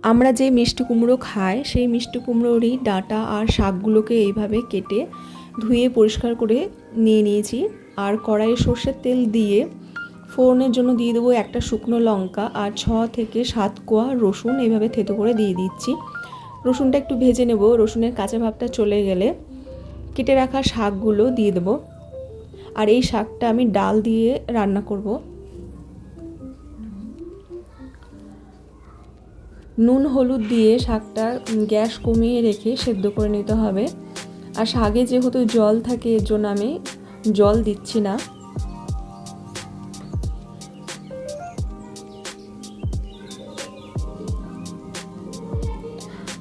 আমরা যে মিষ্টি কুমড়ো খাই সেই মিষ্টি কুমড়োরই ডাঁটা আর শাকগুলোকে এইভাবে কেটে ধুয়ে পরিষ্কার করে নিয়ে নিয়েছি। আর কড়াইয়ে সর্ষের তেল দিয়ে ফোড়নের জন্য দিয়ে দেবো একটা শুকনো লঙ্কা আর 6 থেকে 7 কোয়া রসুন এইভাবে থেতো করে দিয়ে দিচ্ছি। রসুনটা একটু ভেজে নেব। রসুনের কাঁচা ভাবটা চলে গেলে কেটে রাখা শাকগুলো দিয়ে দেবো। আর এই শাকটা আমি ডাল দিয়ে রান্না করব। নুন হলুদ দিয়ে শাকটা গ্যাস কমিয়ে রেখে সেদ্ধ করে নিতে হবে। আর শাকে যেহেতু জল থাকে এর জন্য আমি জল দিচ্ছি না।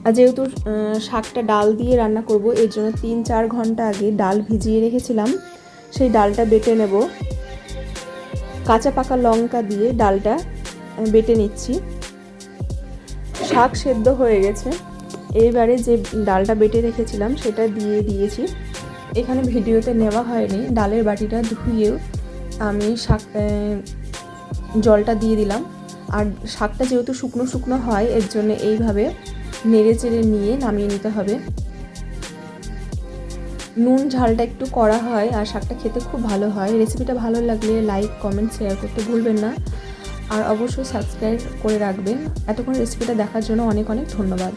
আর যেহেতু শাকটা ডাল দিয়ে রান্না করব এর জন্য 3-4 ঘন্টা আগে ডাল ভিজিয়ে রেখেছিলাম, সেই ডালটা বেটে নেব। কাঁচা পাকা লঙ্কা দিয়ে ডালটা বেটে নিচ্ছি। শাক সেদ্ধ হয়ে গেছে, এইবারে যে ডালটা বেটে রেখেছিলাম সেটা দিয়ে দিয়েছি। এখানে ভিডিওতে নেওয়া হয়নি, ডালের বাটিটা ধুয়েও আমি শাক জলটা দিয়ে দিলাম। আর শাকটা যেহেতু শুকনো শুকনো হয় এর জন্য এইভাবে নেড়ে চেড়ে নিয়ে নামিয়ে নিতে হবে। নুন ঝালটা একটু কড়া হয় আর শাকটা খেতে খুব ভালো হয়। রেসিপিটা ভালো লাগলে লাইক কমেন্ট শেয়ার করতে ভুলবেন না। আর অবশ্যই সাবস্ক্রাইব করে রাখবেন। এতক্ষণ রেসিপিটা দেখার জন্য অনেক অনেক ধন্যবাদ।